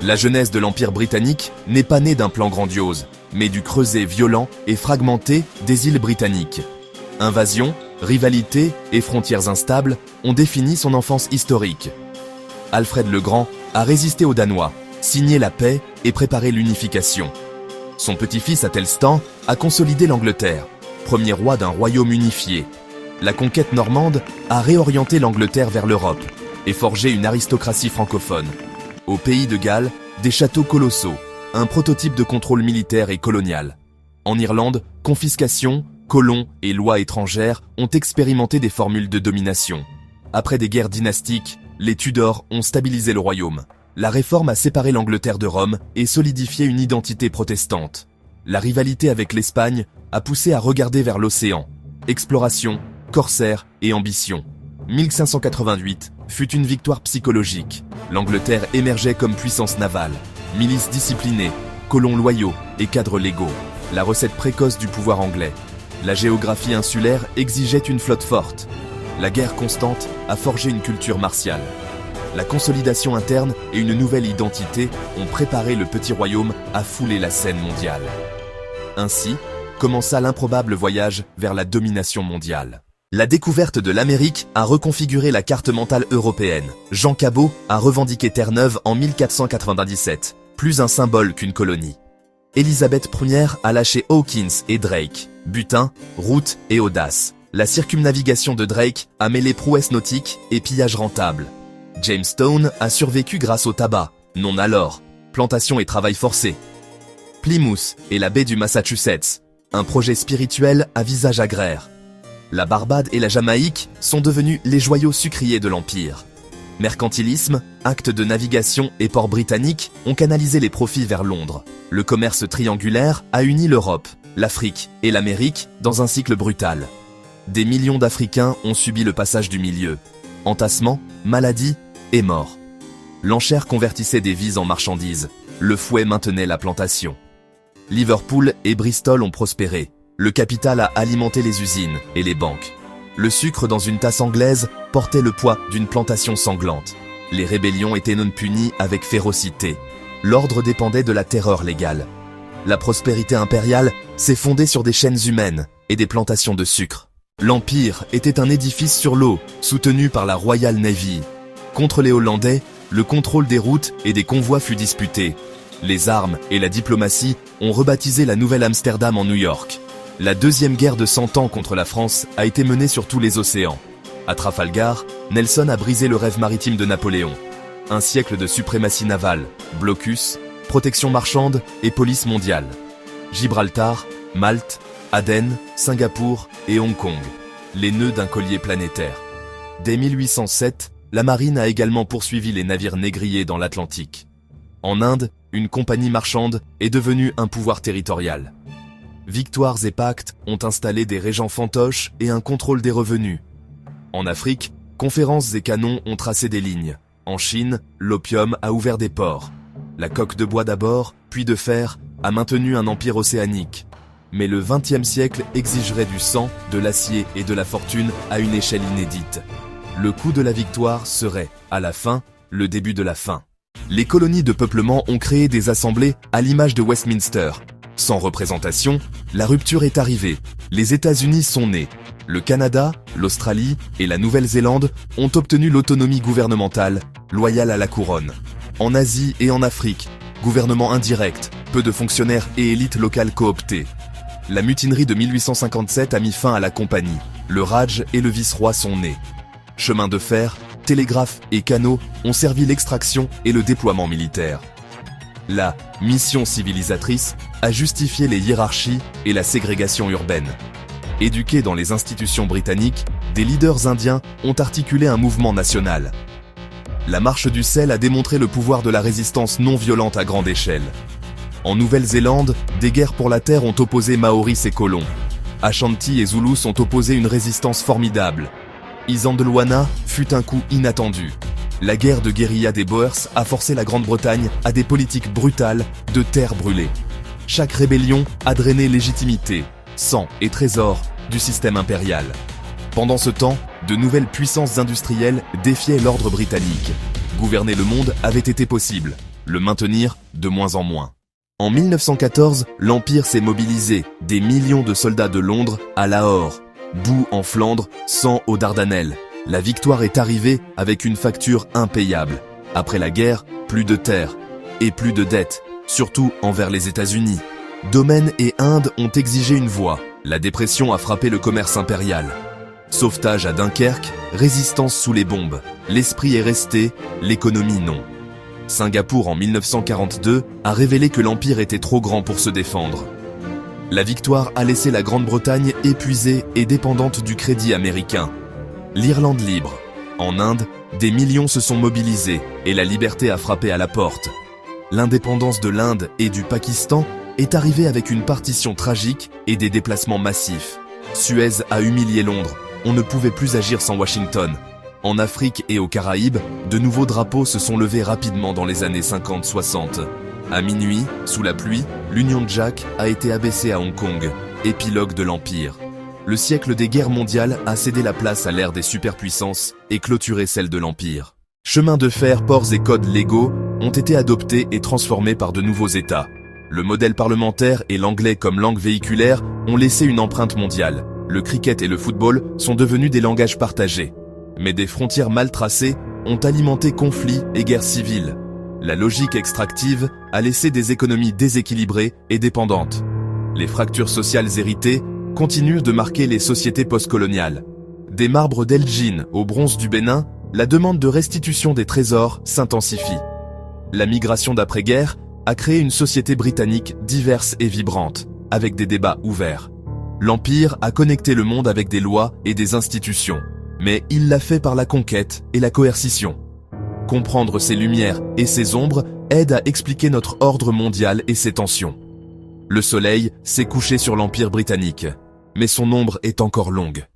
La genèse de l'Empire britannique n'est pas née d'un plan grandiose, mais du creuset violent et fragmenté des îles britanniques. Invasion, rivalité et frontières instables ont défini son enfance historique. Alfred le Grand a résisté aux Danois, signé la paix et préparé l'unification. Son petit-fils Athelstan a consolidé l'Angleterre, premier roi d'un royaume unifié. La conquête normande a réorienté l'Angleterre vers l'Europe et forgé une aristocratie francophone. Au pays de Galles, des châteaux colossaux, un prototype de contrôle militaire et colonial. En Irlande, confiscation, colons et lois étrangères ont expérimenté des formules de domination. Après des guerres dynastiques, les Tudors ont stabilisé le royaume. La réforme a séparé l'Angleterre de Rome et solidifié une identité protestante. La rivalité avec l'Espagne a poussé à regarder vers l'océan. Exploration, corsaires et ambition. 1588 fut une victoire psychologique. L'Angleterre émergeait comme puissance navale. Milices disciplinées, colons loyaux et cadres légaux. La recette précoce du pouvoir anglais. La géographie insulaire exigeait une flotte forte. La guerre constante a forgé une culture martiale. La consolidation interne et une nouvelle identité ont préparé le petit royaume à fouler la scène mondiale. Ainsi, commença l'improbable voyage vers la domination mondiale. La découverte de l'Amérique a reconfiguré la carte mentale européenne. Jean Cabot a revendiqué Terre-Neuve en 1497, plus un symbole qu'une colonie. Élisabeth Ier a lâché Hawkins et Drake, butin, route et audace. La circumnavigation de Drake a mêlé prouesse nautique et pillage rentable. Jamestown a survécu grâce au tabac, non à l'or, plantation et travail forcé. Plymouth et la baie du Massachusetts, un projet spirituel à visage agraire. La Barbade et la Jamaïque sont devenus les joyaux sucriers de l'Empire. Mercantilisme, actes de navigation et ports britanniques ont canalisé les profits vers Londres. Le commerce triangulaire a uni l'Europe, l'Afrique et l'Amérique dans un cycle brutal. Des millions d'Africains ont subi le passage du milieu. Entassement, maladie et mort. L'enchère convertissait des vies en marchandises. Le fouet maintenait la plantation. Liverpool et Bristol ont prospéré. Le capital a alimenté les usines et les banques. Le sucre dans une tasse anglaise portait le poids d'une plantation sanglante. Les rébellions étaient non punies avec férocité. L'ordre dépendait de la terreur légale. La prospérité impériale s'est fondée sur des chaînes humaines et des plantations de sucre. L'Empire était un édifice sur l'eau, soutenu par la Royal Navy. Contre les Hollandais, le contrôle des routes et des convois fut disputé. Les armes et la diplomatie ont rebaptisé la Nouvelle-Amsterdam en New York. La deuxième guerre de 100 ans contre la France a été menée sur tous les océans. À Trafalgar, Nelson a brisé le rêve maritime de Napoléon. Un siècle de suprématie navale, blocus, protection marchande et police mondiale. Gibraltar, Malte, Aden, Singapour et Hong Kong, les nœuds d'un collier planétaire. Dès 1807, la marine a également poursuivi les navires négriers dans l'Atlantique. En Inde, une compagnie marchande est devenue un pouvoir territorial. Victoires et pactes ont installé des régents fantoches et un contrôle des revenus. En Afrique, conférences et canons ont tracé des lignes. En Chine, l'opium a ouvert des ports. La coque de bois d'abord, puis de fer, a maintenu un empire océanique. Mais le XXe siècle exigerait du sang, de l'acier et de la fortune à une échelle inédite. Le coup de la victoire serait, à la fin, le début de la fin. Les colonies de peuplement ont créé des assemblées à l'image de Westminster. Sans représentation, la rupture est arrivée. Les États-Unis sont nés. Le Canada, l'Australie et la Nouvelle-Zélande ont obtenu l'autonomie gouvernementale, loyale à la couronne. En Asie et en Afrique, gouvernement indirect, peu de fonctionnaires et élites locales cooptées. La mutinerie de 1857 a mis fin à la compagnie. Le Raj et le vice-roi sont nés. Chemin de fer, télégraphe et canaux ont servi l'extraction et le déploiement militaire. La mission civilisatrice a justifié les hiérarchies et la ségrégation urbaine. Éduqués dans les institutions britanniques, des leaders indiens ont articulé un mouvement national. La marche du sel a démontré le pouvoir de la résistance non violente à grande échelle. En Nouvelle-Zélande, des guerres pour la terre ont opposé Maoris et colons. Ashanti et Zulus ont opposé une résistance formidable. Isandlwana fut un coup inattendu. La guerre de guérilla des Boers a forcé la Grande-Bretagne à des politiques brutales de terres brûlées. Chaque rébellion a drainé légitimité, sang et trésors du système impérial. Pendant ce temps, de nouvelles puissances industrielles défiaient l'ordre britannique. Gouverner le monde avait été possible. le maintenir de moins en moins. En 1914, l'Empire s'est mobilisé, des millions de soldats de Londres à Lahore, boue en Flandre, sang aux Dardanelles. La victoire est arrivée avec une facture impayable. Après la guerre, plus de terre et plus de dettes, surtout envers les États-Unis. Domaine et Inde ont exigé une voie. La dépression a frappé le commerce impérial. Sauvetage à Dunkerque, résistance sous les bombes. L'esprit est resté, l'économie non. Singapour en 1942 a révélé que l'Empire était trop grand pour se défendre. La victoire a laissé la Grande-Bretagne épuisée et dépendante du crédit américain. L'Irlande libre. En Inde, des millions se sont mobilisés et la liberté a frappé à la porte. L'indépendance de l'Inde et du Pakistan est arrivée avec une partition tragique et des déplacements massifs. Suez a humilié Londres, on ne pouvait plus agir sans Washington. En Afrique et aux Caraïbes, de nouveaux drapeaux se sont levés rapidement dans les années 50-60. À minuit, sous la pluie, l'Union Jack a été abaissée à Hong Kong, épilogue de l'Empire. Le siècle des guerres mondiales a cédé la place à l'ère des superpuissances et clôturé celle de l'Empire. Chemins de fer, ports et codes légaux ont été adoptés et transformés par de nouveaux États. Le modèle parlementaire et l'anglais comme langue véhiculaire ont laissé une empreinte mondiale. Le cricket et le football sont devenus des langages partagés. Mais des frontières mal tracées ont alimenté conflits et guerres civiles. La logique extractive a laissé des économies déséquilibrées et dépendantes. Les fractures sociales héritées continuent de marquer les sociétés postcoloniales. Des marbres d'Elgin au bronze du Bénin, la demande de restitution des trésors s'intensifie. La migration d'après-guerre a créé une société britannique diverse et vibrante, avec des débats ouverts. L'Empire a connecté le monde avec des lois et des institutions, mais il l'a fait par la conquête et la coercition. Comprendre ses lumières et ses ombres aide à expliquer notre ordre mondial et ses tensions. Le soleil s'est couché sur l'Empire britannique, mais son ombre est encore longue.